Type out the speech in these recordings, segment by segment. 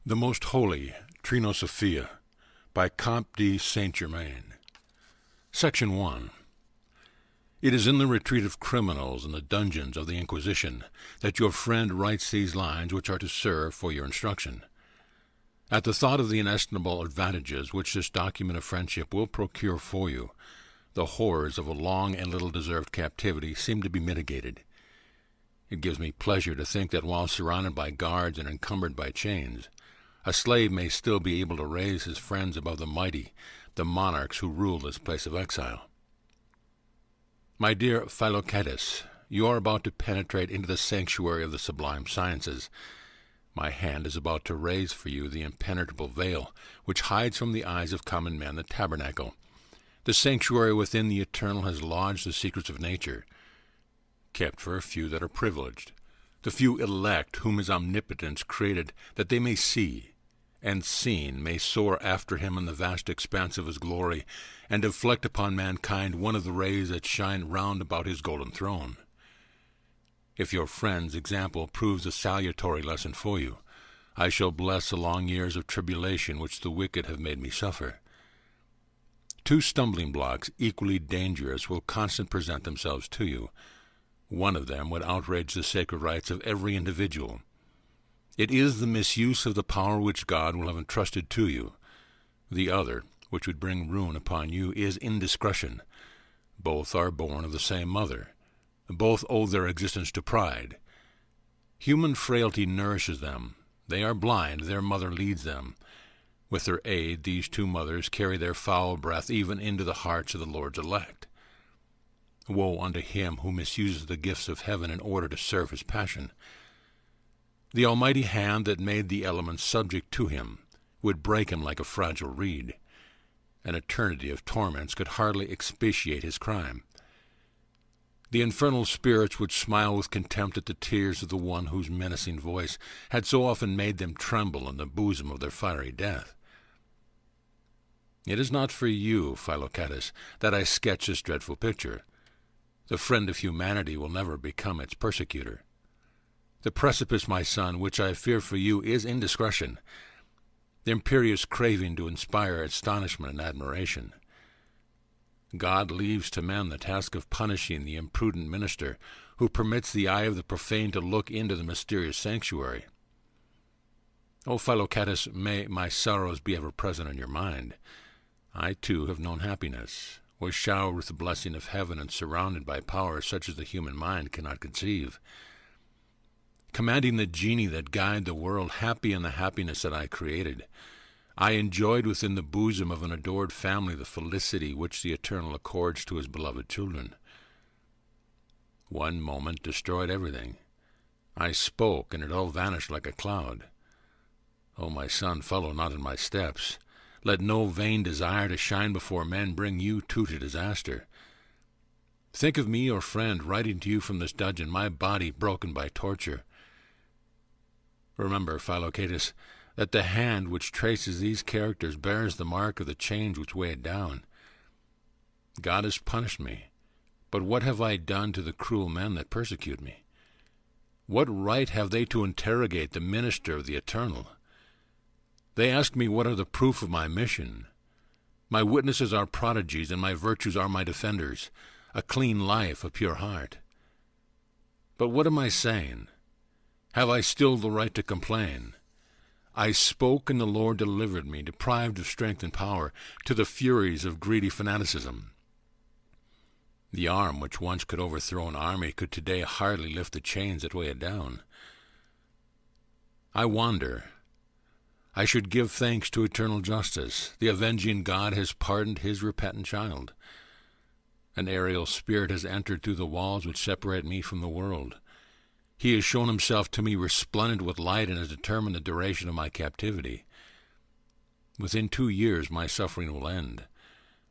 The Most Holy Trinosophia by Comte de Germain. Section 1. It is in the retreat of criminals in the dungeons of the Inquisition that your friend writes these lines which are to serve for your instruction. At the thought of the inestimable advantages which this document of friendship will procure for you, the horrors of a long and little-deserved captivity seem to be mitigated. It gives me pleasure to think that while surrounded by guards and encumbered by chains, a slave may still be able to raise his friends above the mighty, the monarchs who rule this place of exile. My dear Philocatus, you are about to penetrate into the sanctuary of the sublime sciences. My hand is about to raise for you the impenetrable veil which hides from the eyes of common men the tabernacle. The sanctuary within the eternal has lodged the secrets of nature, kept for a few that are privileged, the few elect whom his omnipotence created that they may see, and seen may soar after him in the vast expanse of his glory, and deflect upon mankind one of the rays that shine round about his golden throne. If your friend's example proves a salutary lesson for you, I shall bless the long years of tribulation which the wicked have made me suffer. Two stumbling blocks equally dangerous will constantly present themselves to you. One of them would outrage the sacred rights of every individual. It is the misuse of the power which God will have entrusted to you. The other, which would bring ruin upon you, is indiscretion. Both are born of the same mother. Both owe their existence to pride. Human frailty nourishes them. They are blind, their mother leads them. With their aid, these two mothers carry their foul breath even into the hearts of the Lord's elect. Woe unto him who misuses the gifts of heaven in order to serve his passion. The almighty hand that made the elements subject to him would break him like a fragile reed. An eternity of torments could hardly expiate his crime. The infernal spirits would smile with contempt at the tears of the one whose menacing voice had so often made them tremble in the bosom of their fiery death. It is not for you, Philocatus, that I sketch this dreadful picture. The friend of humanity will never become its persecutor. The precipice, my son, which I fear for you, is indiscretion, the imperious craving to inspire astonishment and admiration. God leaves to men the task of punishing the imprudent minister who permits the eye of the profane to look into the mysterious sanctuary. O Philocatus, may my sorrows be ever present in your mind. I, too, have known happiness, was showered with the blessing of heaven and surrounded by powers such as the human mind cannot conceive. Commanding the genii that guide the world, happy in the happiness that I created, I enjoyed within the bosom of an adored family the felicity which the Eternal accords to his beloved children. One moment destroyed everything. I spoke, and it all vanished like a cloud. O my son, follow not in my steps. Let no vain desire to shine before men bring you too to disaster. Think of me, your friend, writing to you from this dungeon, my body broken by torture. Remember, Philocatus, that the hand which traces these characters bears the mark of the chains which weigh it down. God has punished me, but what have I done to the cruel men that persecute me? What right have they to interrogate the minister of the Eternal? They ask me what are the proof of my mission. My witnesses are prodigies, and my virtues are my defenders, a clean life, a pure heart. But what am I saying? Have I still the right to complain? I spoke, and the Lord delivered me, deprived of strength and power, to the furies of greedy fanaticism. The arm which once could overthrow an army could today hardly lift the chains that weigh it down. I wander. I should give thanks to eternal justice. The avenging God has pardoned his repentant child. An aerial spirit has entered through the walls which separate me from the world. He has shown himself to me resplendent with light and has determined the duration of my captivity. Within 2 years my suffering will end.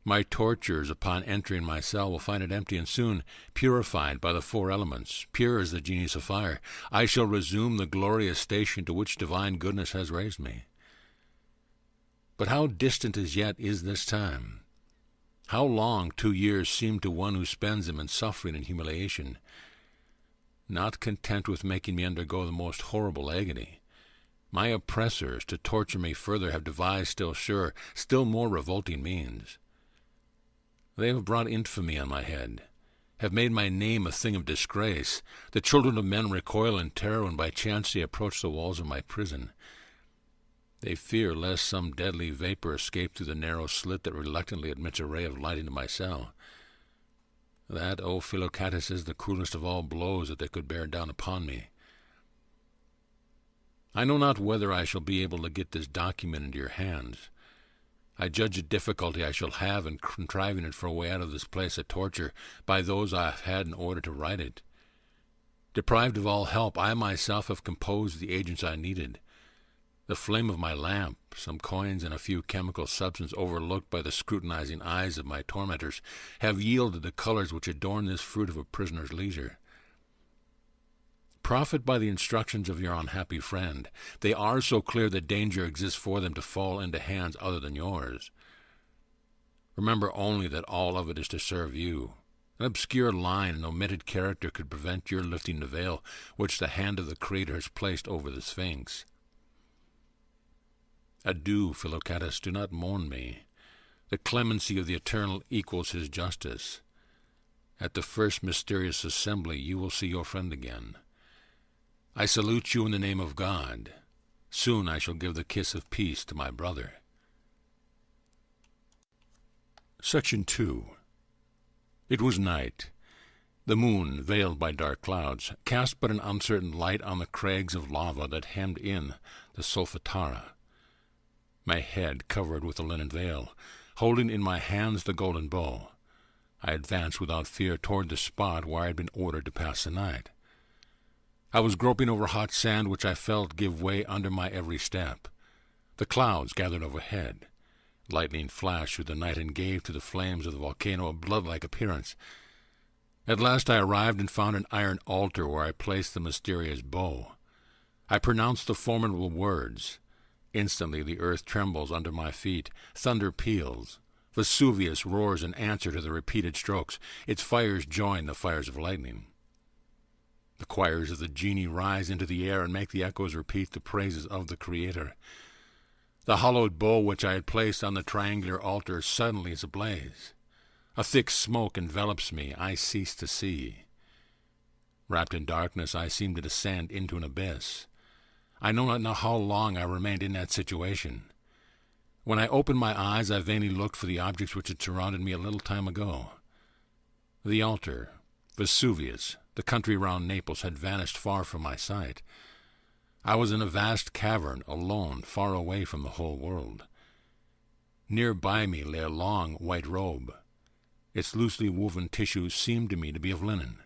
My tortures upon entering my cell will find it empty, and soon, purified by the 4 elements, pure as the genius of fire, I shall resume the glorious station to which divine goodness has raised me. But how distant as yet is this time? How long 2 years seem to one who spends them in suffering and humiliation? Not content with making me undergo the most horrible agony, My oppressors, to torture me further, have devised still more revolting means. They have brought infamy on my head, have made my name a thing of disgrace. The children of men recoil in terror when by chance they approach the walls of my prison. They fear lest some deadly vapor escape through the narrow slit that reluctantly admits a ray of light into my cell. That, O Philocatus, is the cruelest of all blows that they could bear down upon me. I know not whether I shall be able to get this document into your hands. I judge the difficulty I shall have in contriving it for a way out of this place of torture by those I have had in order to write it. Deprived of all help, I myself have composed the agents I needed. The flame of my lamp, some coins, and a few chemical substances overlooked by the scrutinizing eyes of my tormentors have yielded the colors which adorn this fruit of a prisoner's leisure. Profit by the instructions of your unhappy friend. They are so clear that danger exists for them to fall into hands other than yours. Remember only that all of it is to serve you. An obscure line, an omitted character could prevent your lifting the veil which the hand of the Creator has placed over the Sphinx. Adieu, Philocatus, do not mourn me. The clemency of the Eternal equals his justice. At the first mysterious assembly you will see your friend again. I salute you in the name of God. Soon I shall give the kiss of peace to my brother. Section 2. It was night. The moon, veiled by dark clouds, cast but an uncertain light on the crags of lava that hemmed in the Solfatara. My head covered with a linen veil, holding in my hands the golden bow, I advanced without fear toward the spot where I had been ordered to pass the night. I was groping over hot sand which I felt give way under my every step. The clouds gathered overhead. Lightning flashed through the night and gave to the flames of the volcano a blood-like appearance. At last I arrived and found an iron altar where I placed the mysterious bow. I pronounced the formidable words. Instantly the earth trembles under my feet. Thunder peals. Vesuvius roars in answer to the repeated strokes. Its fires join the fires of lightning. The choirs of the genii rise into the air and make the echoes repeat the praises of the Creator. The hollowed bow which I had placed on the triangular altar suddenly is ablaze. A thick smoke envelops me. I cease to see. Wrapped in darkness, I seem to descend into an abyss. I know not how long I remained in that situation. When I opened my eyes, I vainly looked for the objects which had surrounded me a little time ago. The altar, Vesuvius, the country round Naples had vanished far from my sight. I was in a vast cavern, alone, far away from the whole world. Near by me lay a long white robe. Its loosely woven tissue seemed to me to be of linen.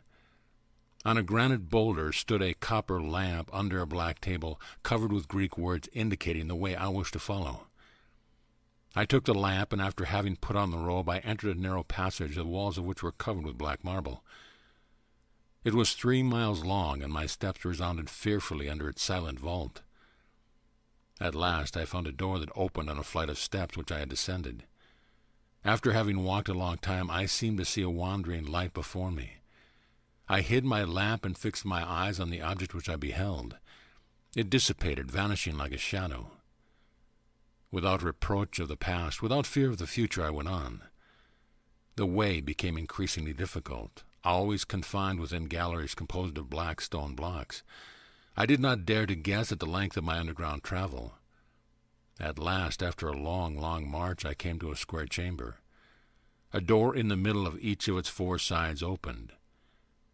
On a granite boulder stood a copper lamp under a black table, covered with Greek words indicating the way I wished to follow. I took the lamp, and after having put on the robe, I entered a narrow passage, the walls of which were covered with black marble. It was 3 miles long, and my steps resounded fearfully under its silent vault. At last I found a door that opened on a flight of steps which I had descended. After having walked a long time, I seemed to see a wandering light before me. I hid my lamp and fixed my eyes on the object which I beheld. It dissipated, vanishing like a shadow. Without reproach of the past, without fear of the future, I went on. The way became increasingly difficult, always confined within galleries composed of black stone blocks. I did not dare to guess at the length of my underground travel. At last, after a long, long march, I came to a square chamber. A door in the middle of each of its 4 sides opened.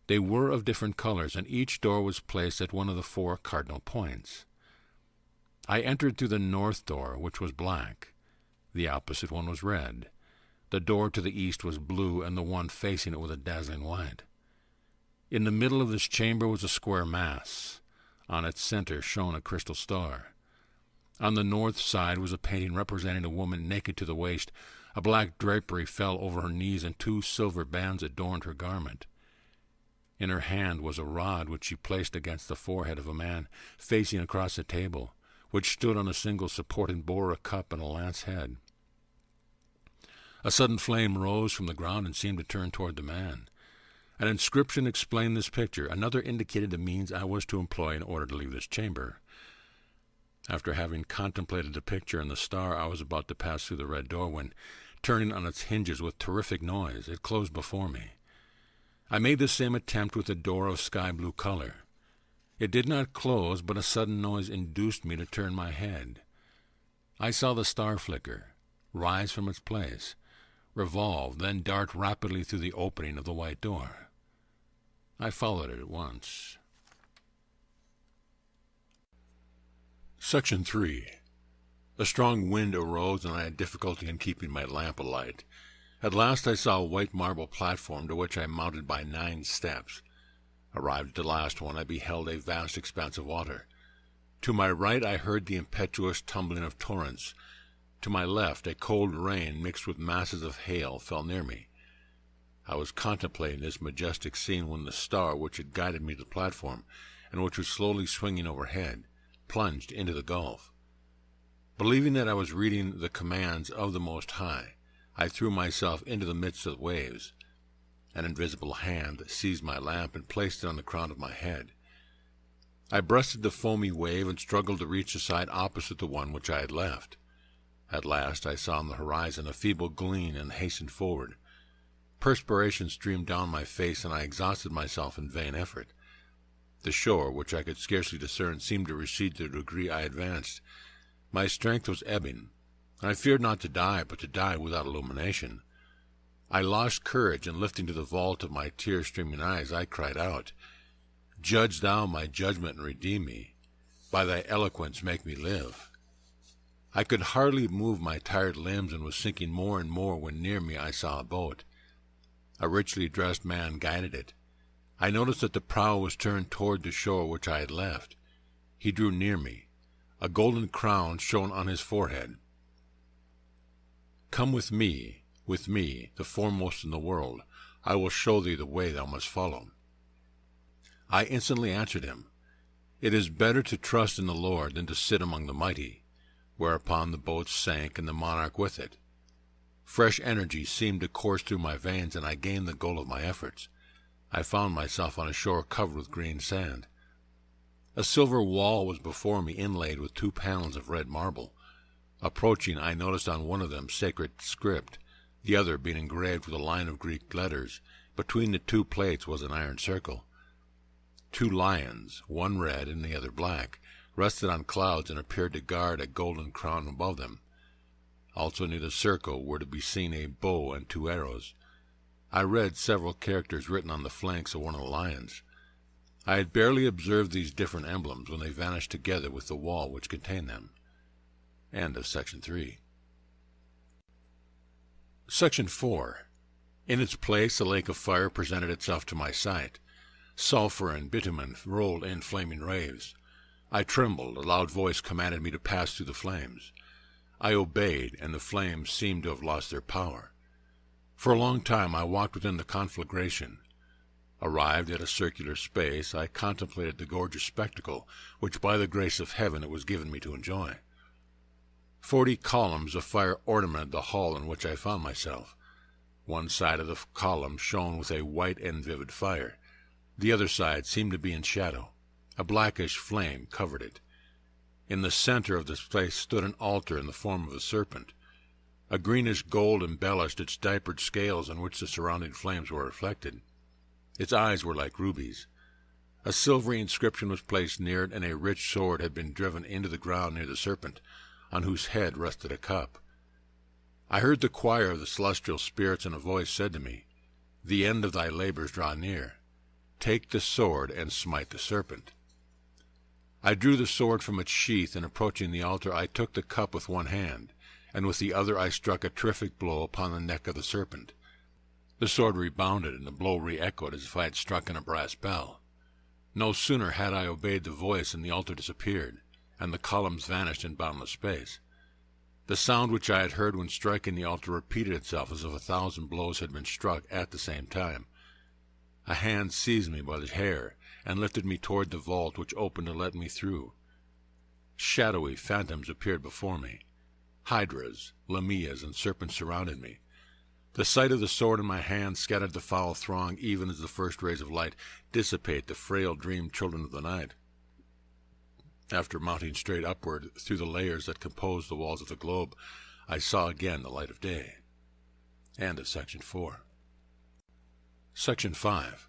They were of different colors, and each door was placed at one of the 4 cardinal points. I entered through the north door, which was black. The opposite one was red. The door to the east was blue, and the one facing it was a dazzling white. In the middle of this chamber was a square mass. On its center shone a crystal star. On the north side was a painting representing a woman naked to the waist. A black drapery fell over her knees, and 2 silver bands adorned her garment. In her hand was a rod which she placed against the forehead of a man facing across the table, which stood on a single support and bore a cup and a lance head. A sudden flame rose from the ground and seemed to turn toward the man. An inscription explained this picture. Another indicated the means I was to employ in order to leave this chamber. after having contemplated the picture and the star, I was about to pass through the red door when, turning on its hinges with terrific noise, it closed before me. I made the same attempt with a door of sky-blue color. It did not close, but a sudden noise induced me to turn my head. I saw the star flicker, rise from its place, revolve, then dart rapidly through the opening of the white door. I followed it at once. Section 3. A strong wind arose, and I had difficulty in keeping my lamp alight. At last I saw a white marble platform to which I mounted by 9 steps. Arrived at the last one, I beheld a vast expanse of water. To my right I heard the impetuous tumbling of torrents. To my left a cold rain mixed with masses of hail fell near me. I was contemplating this majestic scene when the star which had guided me to the platform, and which was slowly swinging overhead, plunged into the gulf. Believing that I was reading the commands of the Most High, I threw myself into the midst of the waves. An invisible hand seized my lamp and placed it on the crown of my head. I breasted the foamy wave and struggled to reach the side opposite the one which I had left. At last I saw on the horizon a feeble gleam and hastened forward. Perspiration streamed down my face, and I exhausted myself in vain effort. The shore, which I could scarcely discern, seemed to recede to the degree I advanced. My strength was ebbing. I feared not to die, but to die without illumination. I lost courage, and lifting to the vault of my tear-streaming eyes, I cried out, "Judge thou my judgment and redeem me. By thy eloquence make me live." I could hardly move my tired limbs, and was sinking more and more when near me I saw a boat. A richly dressed man guided it. I noticed that the prow was turned toward the shore which I had left. He drew near me. A golden crown shone on his forehead. "Come with me, the foremost in the world. I will show thee the way thou must follow." I instantly answered him, "It is better to trust in the Lord than to sit among the mighty," whereupon the boat sank and the monarch with it. Fresh energy seemed to course through my veins, and I gained the goal of my efforts. I found myself on a shore covered with green sand. A silver wall was before me, inlaid with 2 panels of red marble. Approaching, I noticed on one of them sacred script, the other being engraved with a line of Greek letters. Between the 2 plates was an iron circle. 2 lions, one red and the other black, rested on clouds and appeared to guard a golden crown above them. Also near the circle were to be seen a bow and 2 arrows. I read several characters written on the flanks of one of the lions. I had barely observed these different emblems when they vanished together with the wall which contained them. End of Section 3. Section 4. In its place, a lake of fire presented itself to my sight. Sulphur and bitumen rolled in flaming waves. I trembled. A loud voice commanded me to pass through the flames. I obeyed, and the flames seemed to have lost their power. For a long time I walked within the conflagration. Arrived at a circular space, I contemplated the gorgeous spectacle which by the grace of heaven it was given me to enjoy. 40 columns of fire ornamented the hall in which I found myself. One side of the column shone with a white and vivid fire. The other side seemed to be in shadow. A blackish flame covered it. In the center of this place stood an altar in the form of a serpent. A greenish gold embellished its diapered scales on which the surrounding flames were reflected. Its eyes were like rubies. A silvery inscription was placed near it, and a rich sword had been driven into the ground near the serpent, on whose head rested a cup. I heard the choir of the celestial spirits, and a voice said to me, "The end of thy labors draw near. Take the sword and smite the serpent." I drew the sword from its sheath, and approaching the altar, I took the cup with one hand, and with the other I struck a terrific blow upon the neck of the serpent. The sword rebounded, and the blow re-echoed as if I had struck in a brass bell. No sooner had I obeyed the voice than the altar disappeared, and the columns vanished in boundless space. The sound which I had heard when striking the altar repeated itself as if 1,000 blows had been struck at the same time. A hand seized me by the hair and lifted me toward the vault, which opened to let me through. Shadowy phantoms appeared before me. Hydras, lamiyas, and serpents surrounded me. The sight of the sword in my hand scattered the foul throng, even as the first rays of light dissipate the frail dream children of the night. After mounting straight upward through the layers that compose the walls of the globe, I saw again the light of day. End of Section 4. Section 5.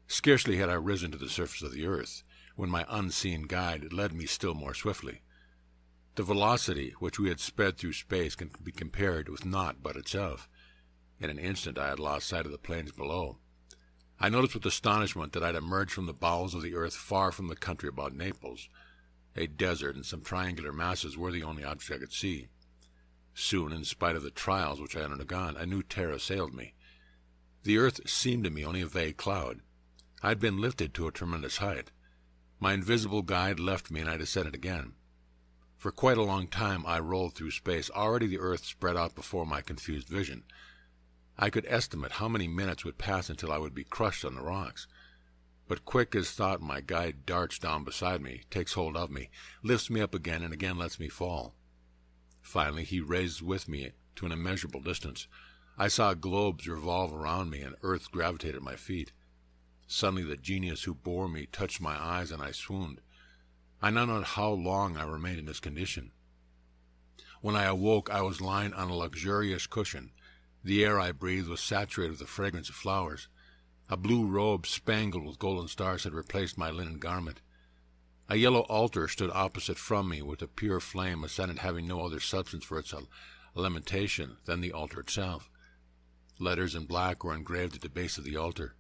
Scarcely had I risen to the surface of the earth, when my unseen guide led me still more swiftly. The velocity which we had sped through space can be compared with naught but itself. In an instant I had lost sight of the plains below. I noticed with astonishment that I had emerged from the bowels of the earth far from the country about Naples. A desert and some triangular masses were the only objects I could see. Soon, in spite of the trials which I had undergone, a new terror assailed me. The earth seemed to me only a vague cloud. I had been lifted to a tremendous height. My invisible guide left me, and I descended again. For quite a long time I rolled through space. Already the earth spread out before my confused vision. I could estimate how many minutes would pass until I would be crushed on the rocks. But quick as thought my guide darts down beside me, takes hold of me, lifts me up again, and again lets me fall. Finally he raises with me to an immeasurable distance. I saw globes revolve around me, and earth gravitate at my feet. Suddenly the genius who bore me touched my eyes, and I swooned. I know not how long I remained in this condition. When I awoke, I was lying on a luxurious cushion. The air I breathed was saturated with the fragrance of flowers. A blue robe spangled with golden stars had replaced my linen garment. A yellow altar stood opposite from me, with a pure flame ascended, having no other substance for its lamentation than the altar itself. Letters in black were engraved at the base of the altar.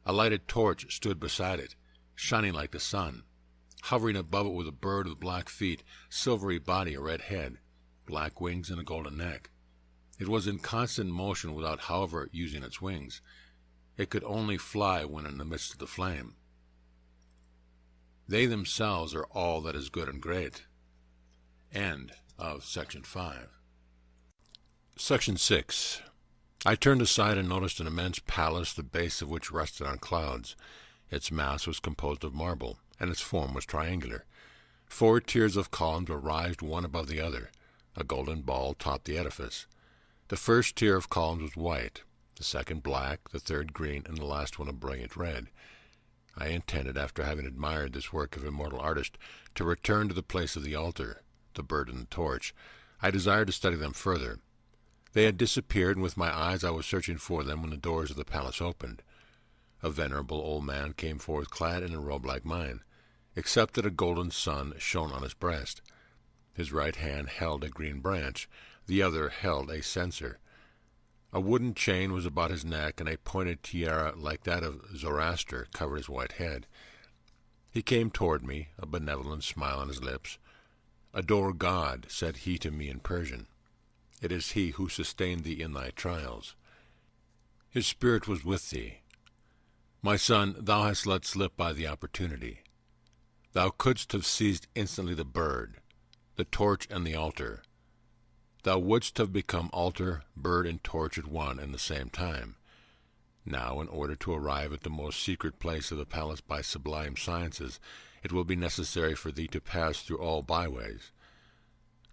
A lighted torch stood beside it, shining like the sun. Hovering above it was a bird with black feet, silvery body, a red head, black wings, and a golden neck. It was in constant motion without, however, using its wings. It could only fly when in the midst of the flame. They themselves are all that is good and great. End of Section 5. Section 6. I turned aside and noticed an immense palace, the base of which rested on clouds. Its mass was composed of marble, and its form was triangular. 4 tiers of columns were raised one above the other. A golden ball topped the edifice. The first tier of columns was white, the second black, the third green, and the last one a brilliant red. I intended, after having admired this work of immortal artist, to return to the place of the altar, the bird and the torch. I desired to study them further. They had disappeared, and with my eyes I was searching for them when the doors of the palace opened. A venerable old man came forth clad in a robe like mine, except that a golden sun shone on his breast. His right hand held a green branch, the other held a censer. A wooden chain was about his neck, and a pointed tiara like that of Zoroaster covered his white head. He came toward me, a benevolent smile on his lips. "Adore God," said he to me in Persian. "It is he who sustained thee in thy trials. His spirit was with thee. My son, thou hast let slip by the opportunity. Thou couldst have seized instantly the bird, the torch, and the altar. Thou wouldst have become altar, bird, and torch at one and the same time. Now, in order to arrive at the most secret place of the palace by sublime sciences, it will be necessary for thee to pass through all byways.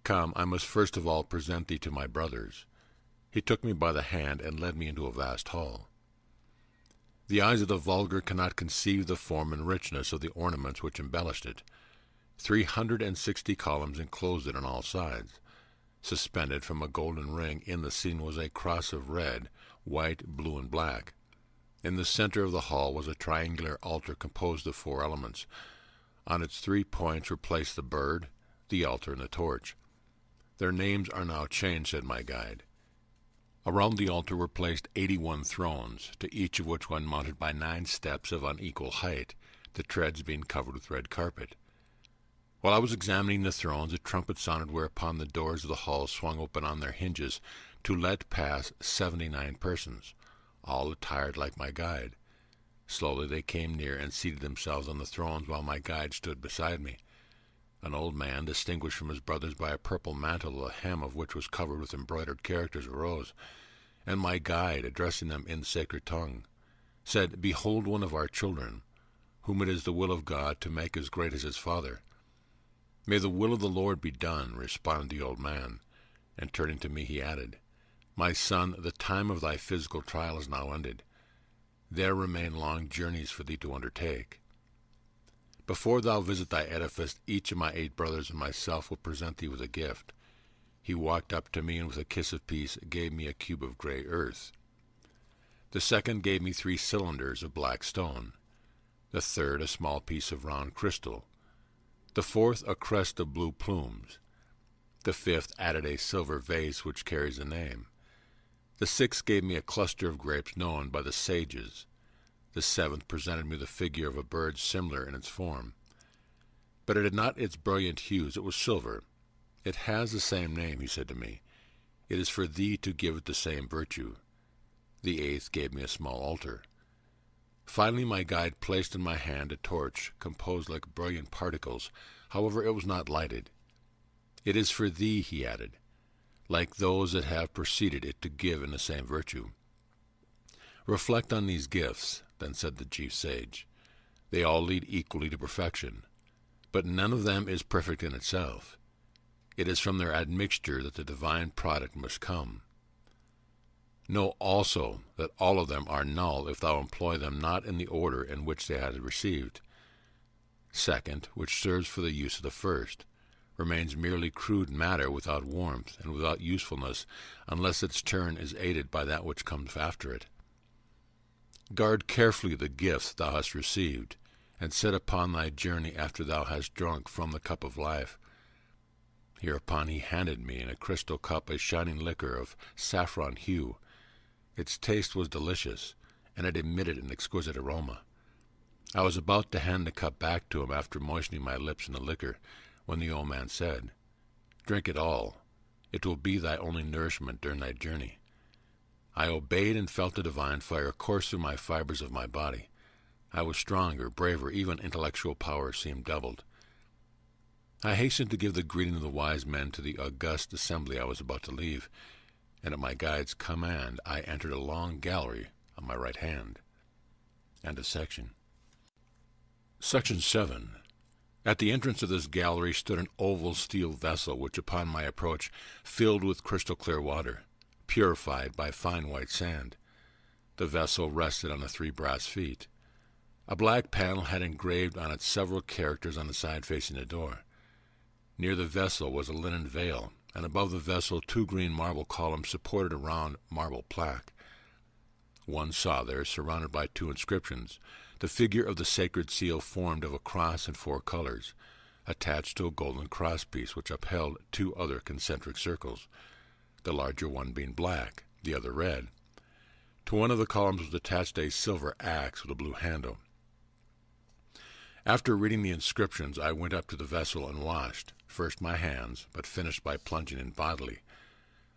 Come, I must first of all present thee to my brothers." He took me by the hand and led me into a vast hall. The eyes of the vulgar cannot conceive the form and richness of the ornaments which embellished it. 360 columns enclosed it on all sides. Suspended from a golden ring in the ceiling was a cross of red, white, blue, and black. In the center of the hall was a triangular altar composed of 4 elements. On its 3 points were placed the bird, the altar, and the torch. "Their names are now changed," said my guide. Around the altar were placed 81 thrones, to each of which one mounted by 9 steps of unequal height, the treads being covered with red carpet. While I was examining the thrones, a trumpet sounded, whereupon the doors of the hall swung open on their hinges to let pass 79 persons, all attired like my guide. Slowly they came near and seated themselves on the thrones, while my guide stood beside me. An old man, distinguished from his brothers by a purple mantle, the hem of which was covered with embroidered characters, arose, and my guide, addressing them in the sacred tongue, said, "Behold one of our children, whom it is the will of God to make as great as his father." "May the will of the Lord be done," responded the old man, and turning to me he added, "My son, the time of thy physical trial is now ended. There remain long journeys for thee to undertake. Before thou visit thy edifice, each of my 8 brothers and myself will present thee with a gift. He walked up to me, and with a kiss of peace gave me a cube of grey earth. The second gave me 3 cylinders of black stone. The third a small piece of round crystal. The fourth a crest of blue plumes. The fifth added a silver vase which carries a name. The sixth gave me a cluster of grapes known by the sages. The seventh presented me the figure of a bird similar in its form. But it had not its brilliant hues, it was silver. It has the same name, he said to me. It is for thee to give it the same virtue. The eighth gave me a small altar. Finally my guide placed in my hand a torch composed like brilliant particles. However, it was not lighted. It is for thee, he added, like those that have preceded it, to give in the same virtue. Reflect on these gifts, then said the chief sage. They all lead equally to perfection, but none of them is perfect in itself. It is from their admixture that the divine product must come. Know also that all of them are null if thou employ them not in the order in which they had received. Second, which serves for the use of the first, remains merely crude matter without warmth and without usefulness, unless its turn is aided by that which comes after it. Guard carefully the gifts thou hast received, and set upon thy journey after thou hast drunk from the cup of life. Hereupon he handed me in a crystal cup a shining liquor of saffron hue. Its taste was delicious, and it emitted an exquisite aroma. I was about to hand the cup back to him after moistening my lips in the liquor, when the old man said, Drink it all. It will be thy only nourishment during thy journey. I obeyed and felt the divine fire course through my fibers of my body. I was stronger, braver, even intellectual power seemed doubled. I hastened to give the greeting of the wise men to the august assembly I was about to leave, and at my guide's command I entered a long gallery on my right hand. End of section. Section 7. At the entrance of this gallery stood an oval steel vessel, which upon my approach filled with crystal-clear water, purified by fine white sand. The vessel rested on the 3 brass feet. A black panel had engraved on it several characters on the side facing the door. Near the vessel was a linen veil, and above the vessel 2 green marble columns supported a round marble plaque. One saw there, surrounded by 2 inscriptions, the figure of the sacred seal formed of a cross in 4 colors, attached to a golden crosspiece which upheld 2 other concentric circles, the larger one being black, the other red. To one of the columns was attached a silver axe with a blue handle. After reading the inscriptions, I went up to the vessel and washed, first my hands, but finished by plunging in bodily.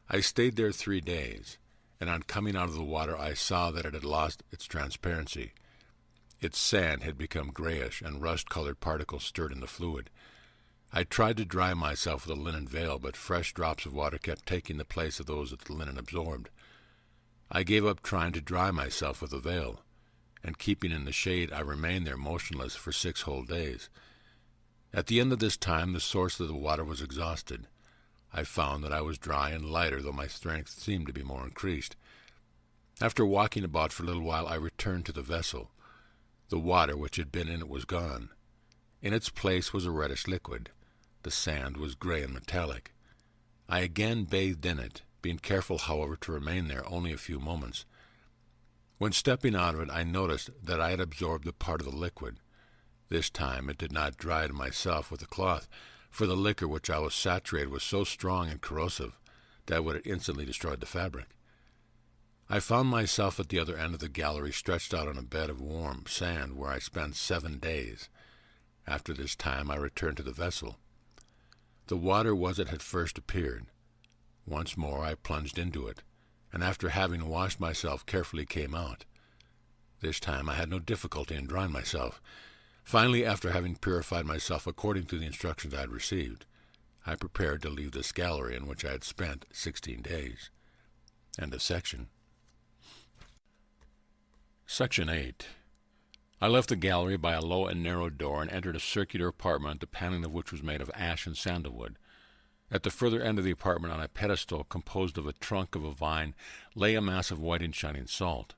I stayed there 3 days, and on coming out of the water I saw that it had lost its transparency. Its sand had become grayish, and rust-colored particles stirred in the fluid. I tried to dry myself with a linen veil, but fresh drops of water kept taking the place of those that the linen absorbed. I gave up trying to dry myself with the veil, and keeping in the shade I remained there motionless for 6 whole days. At the end of this time the source of the water was exhausted. I found that I was dry and lighter, though my strength seemed to be more increased. After walking about for a little while I returned to the vessel. The water which had been in it was gone. In its place was a reddish liquid. The sand was gray and metallic. I again bathed in it, being careful, however, to remain there only a few moments. When stepping out of it, I noticed that I had absorbed a part of the liquid. This time it did not dry to myself with a cloth, for the liquor which I was saturated was so strong and corrosive that it would have instantly destroyed the fabric. I found myself at the other end of the gallery, stretched out on a bed of warm sand, where I spent 7 days. After this time I returned to the vessel. The water was as it had first appeared. Once more I plunged into it, and after having washed myself carefully came out. This time I had no difficulty in drying myself. Finally, after having purified myself according to the instructions I had received, I prepared to leave this gallery in which I had spent 16 days. End of section. Section 8. I left the gallery by a low and narrow door and entered a circular apartment, the paneling of which was made of ash and sandalwood. At the further end of the apartment, on a pedestal composed of a trunk of a vine, lay a mass of white and shining salt.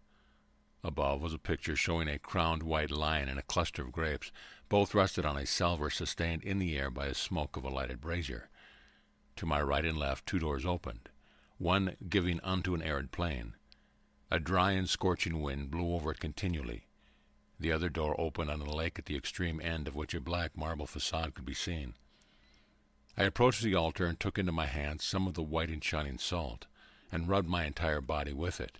Above was a picture showing a crowned white lion and a cluster of grapes, Both rested on a salver sustained in the air by the smoke of a lighted brazier. To my right and left 2 doors opened, one giving unto an arid plain. A dry and scorching wind blew over it continually. The other door opened on a lake at the extreme end of which a black marble facade could be seen. I approached the altar and took into my hands some of the white and shining salt, and rubbed my entire body with it.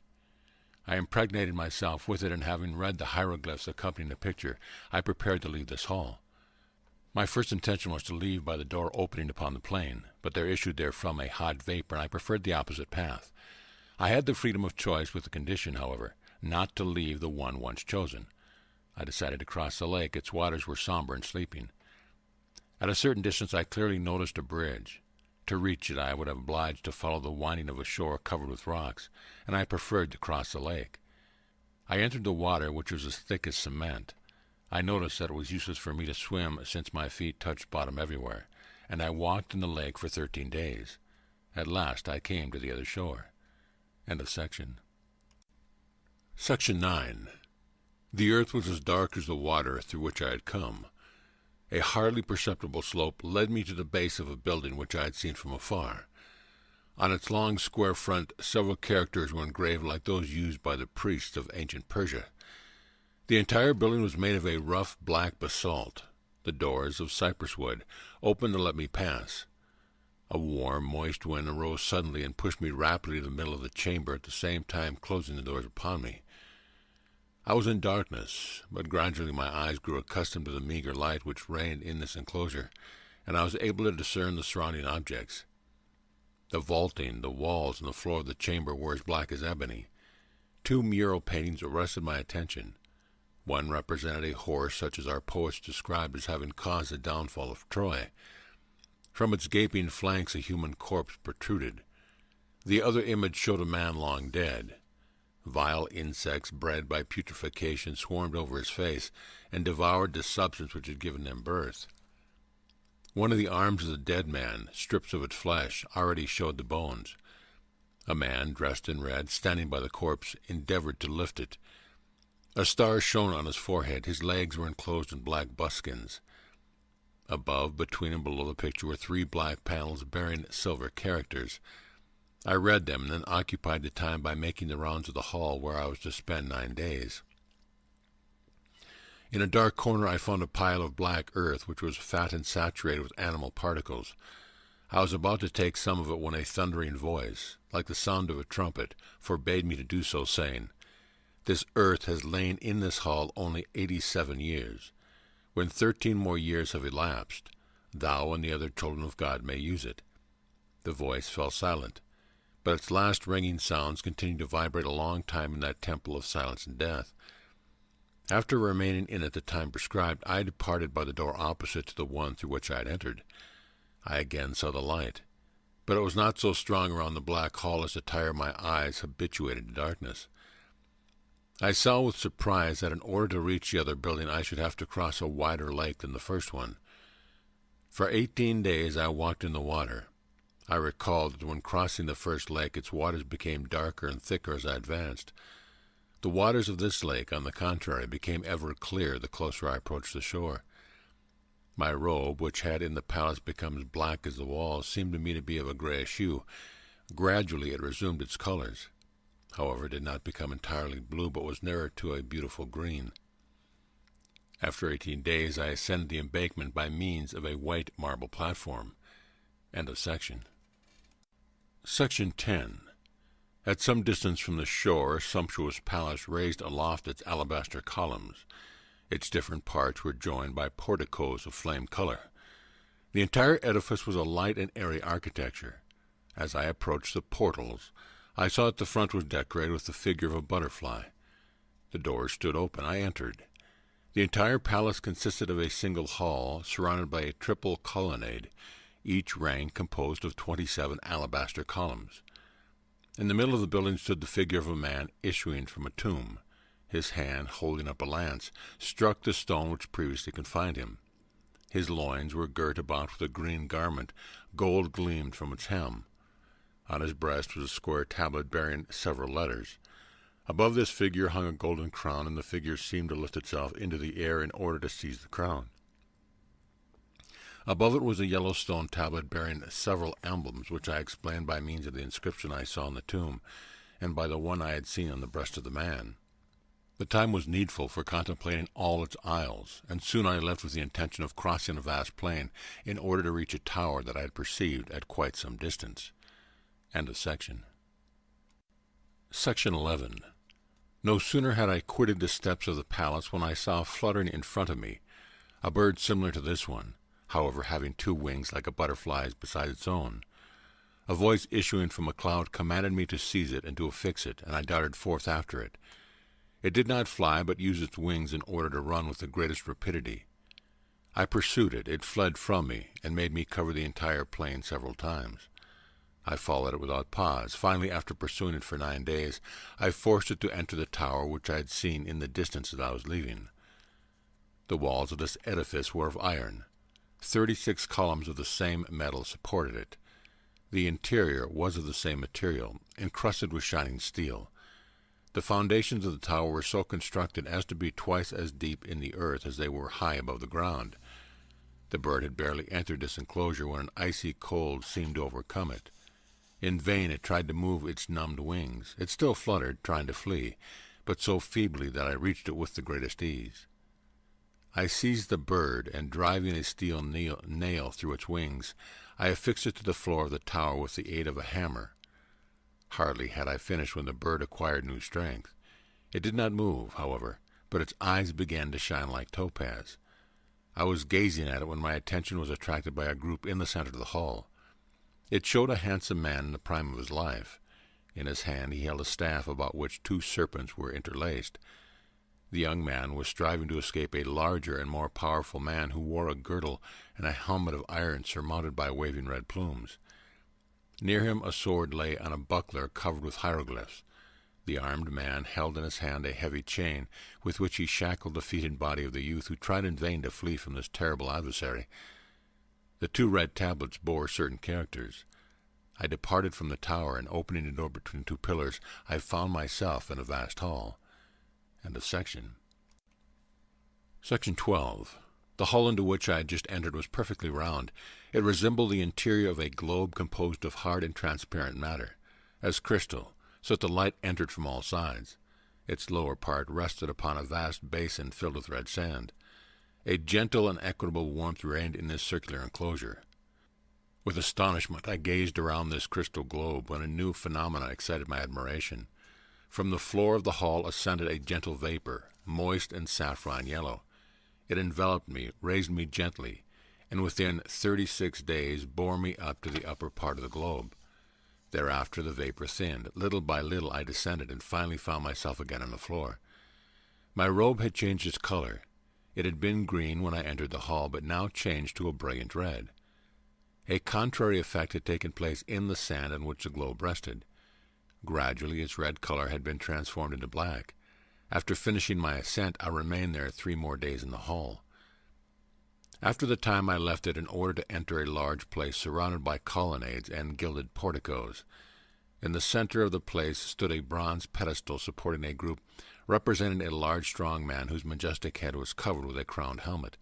I impregnated myself with it, and having read the hieroglyphs accompanying the picture, I prepared to leave this hall. My first intention was to leave by the door opening upon the plain, but there issued therefrom a hot vapor, and I preferred the opposite path. I had the freedom of choice, with the condition, however, not to leave the one once chosen. I decided to cross the lake. Its waters were somber and sleeping. At a certain distance I clearly noticed a bridge. To reach it I would have obliged to follow the winding of a shore covered with rocks, and I preferred to cross the lake. I entered the water, which was as thick as cement. I noticed that it was useless for me to swim, since my feet touched bottom everywhere, and I walked in the lake for 13 days. At last I came to the other shore. End of section. Section 9. The earth was as dark as the water through which I had come. A hardly perceptible slope led me to the base of a building which I had seen from afar. On its long square front several characters were engraved like those used by the priests of ancient Persia. The entire building was made of a rough black basalt. The doors, of cypress wood, opened to let me pass. A warm, moist wind arose suddenly and pushed me rapidly to the middle of the chamber, at the same time closing the doors upon me. I was in darkness, but gradually my eyes grew accustomed to the meager light which reigned in this enclosure, and I was able to discern the surrounding objects. The vaulting, the walls, and the floor of the chamber were as black as ebony. 2 mural paintings arrested my attention. One represented a horse such as our poets described as having caused the downfall of Troy. From its gaping flanks a human corpse protruded. The other image showed a man long dead. Vile insects bred by putrefaction swarmed over his face and devoured the substance which had given them birth. One of the arms of the dead man, strips of its flesh, already showed the bones. A man, dressed in red, standing by the corpse, endeavored to lift it. A star shone on his forehead. His legs were enclosed in black buskins. Above, between and below the picture were 3 black panels bearing silver characters. I read them, and then occupied the time by making the rounds of the hall, where I was to spend 9 days. In a dark corner I found a pile of black earth, which was fat and saturated with animal particles. I was about to take some of it when a thundering voice, like the sound of a trumpet, forbade me to do so, saying, "This earth has lain in this hall only 87 years. When 13 more years have elapsed, thou and the other children of God may use it." The voice fell silent, but its last ringing sounds continued to vibrate a long time in that temple of silence and death. After remaining in it the time prescribed, I departed by the door opposite to the one through which I had entered. I again saw the light, but it was not so strong around the black hall as to tire my eyes habituated to darkness. I saw with surprise that in order to reach the other building I should have to cross a wider lake than the first one. For 18 days I walked in the water. I recalled that when crossing the first lake its waters became darker and thicker as I advanced. The waters of this lake, on the contrary, became ever clearer the closer I approached the shore. My robe, which had in the palace become as black as the walls, seemed to me to be of a grayish hue. Gradually it resumed its colors. However, it did not become entirely blue, but was nearer to a beautiful green. After 18 days I ascended the embankment by means of a white marble platform. End of section. Section 10. At some distance from the shore, a sumptuous palace raised aloft its alabaster columns. Its different parts were joined by porticos of flame color. The entire edifice was a light and airy architecture. As I approached the portals, I saw that the front was decorated with the figure of a butterfly. The doors stood open. I entered. The entire palace consisted of a single hall, surrounded by a triple colonnade, each rank composed of 27 alabaster columns. In the middle of the building stood the figure of a man issuing from a tomb. His hand, holding up a lance, struck the stone which previously confined him. His loins were girt about with a green garment. Gold gleamed from its hem. On his breast was a square tablet bearing several letters. Above this figure hung a golden crown, and the figure seemed to lift itself into the air in order to seize the crown. Above it was a yellow stone tablet bearing several emblems, which I explained by means of the inscription I saw in the tomb, and by the one I had seen on the breast of the man. The time was needful for contemplating all its aisles, and soon I left with the intention of crossing a vast plain in order to reach a tower that I had perceived at quite some distance. End of section. Section 11. No sooner had I quitted the steps of the palace when I saw fluttering in front of me a bird similar to this one, however having two wings like a butterfly's beside its own. A voice issuing from a cloud commanded me to seize it and to affix it, and I darted forth after it. It did not fly, but used its wings in order to run with the greatest rapidity. I pursued it. It fled from me, and made me cover the entire plain several times. I followed it without pause. Finally, after pursuing it for 9 days, I forced it to enter the tower which I had seen in the distance as I was leaving. The walls of this edifice were of iron. 36 columns of the same metal supported it. The interior was of the same material, encrusted with shining steel. The foundations of the tower were so constructed as to be twice as deep in the earth as they were high above the ground. The bird had barely entered this enclosure when an icy cold seemed to overcome it. In vain it tried to move its numbed wings. It still fluttered, trying to flee, but so feebly that I reached it with the greatest ease. I seized the bird, and driving a steel nail through its wings, I affixed it to the floor of the tower with the aid of a hammer. Hardly had I finished when the bird acquired new strength. It did not move, however, but its eyes began to shine like topaz. I was gazing at it when my attention was attracted by a group in the center of the hall. It showed a handsome man in the prime of his life. In his hand he held a staff about which 2 serpents were interlaced. The young man was striving to escape a larger and more powerful man who wore a girdle and a helmet of iron surmounted by waving red plumes. Near him a sword lay on a buckler covered with hieroglyphs. The armed man held in his hand a heavy chain with which he shackled the feet and body of the youth, who tried in vain to flee from this terrible adversary. The 2 red tablets bore certain characters. I departed from the tower, and opening the door between 2 pillars, I found myself in a vast hall. End of section. Section 12. The hall into which I had just entered was perfectly round. It resembled the interior of a globe composed of hard and transparent matter, as crystal, so that the light entered from all sides. Its lower part rested upon a vast basin filled with red sand. A gentle and equitable warmth reigned in this circular enclosure. With astonishment I gazed around this crystal globe when a new phenomenon excited my admiration. From the floor of the hall ascended a gentle vapor, moist and saffron yellow. It enveloped me, raised me gently, and within 36 days bore me up to the upper part of the globe. Thereafter the vapor thinned. Little by little I descended, and finally found myself again on the floor. My robe had changed its color. It had been green when I entered the hall, but now changed to a brilliant red. A contrary effect had taken place in the sand on which the globe rested. Gradually its red color had been transformed into black. After finishing my ascent, I remained there 3 more days in the hall. After the time I left it in order to enter a large place surrounded by colonnades and gilded porticos. In the center of the place stood a bronze pedestal supporting a group representing a large strong man whose majestic head was covered with a crowned helmet.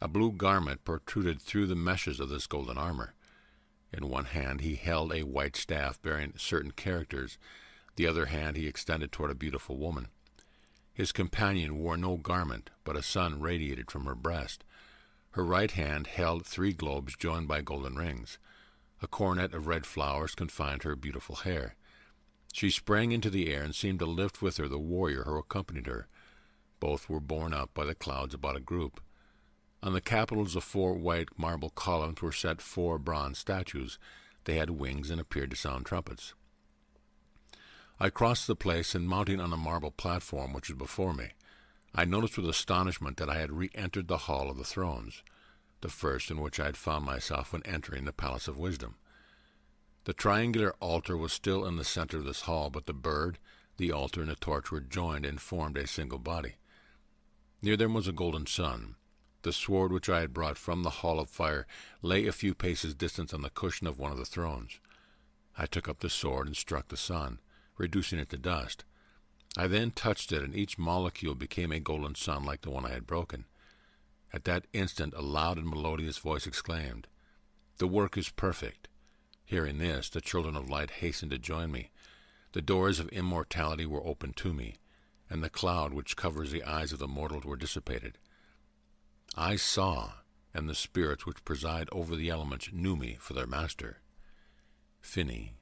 A blue garment protruded through the meshes of this golden armor. In one hand he held a white staff bearing certain characters. The other hand he extended toward a beautiful woman. His companion wore no garment, but a sun radiated from her breast. Her right hand held 3 globes joined by golden rings. A coronet of red flowers confined her beautiful hair. She sprang into the air and seemed to lift with her the warrior who accompanied her. Both were borne up by the clouds about a group. On the capitals of 4 white marble columns were set 4 bronze statues. They had wings and appeared to sound trumpets. I crossed the place, and mounting on a marble platform which was before me, I noticed with astonishment that I had re-entered the Hall of the Thrones, the first in which I had found myself when entering the Palace of Wisdom. The triangular altar was still in the center of this hall, but the bird, the altar, and the torch were joined and formed a single body. Near them was a golden sun. The sword which I had brought from the Hall of Fire lay a few paces distant on the cushion of one of the thrones. I took up the sword and struck the sun, reducing it to dust. I then touched it, and each molecule became a golden sun like the one I had broken. At that instant a loud and melodious voice exclaimed, "The work is perfect." Hearing this, the children of light hastened to join me. The doors of immortality were opened to me, and the cloud which covers the eyes of the mortals were dissipated. I saw, and the spirits which preside over the elements knew me for their master. Finney.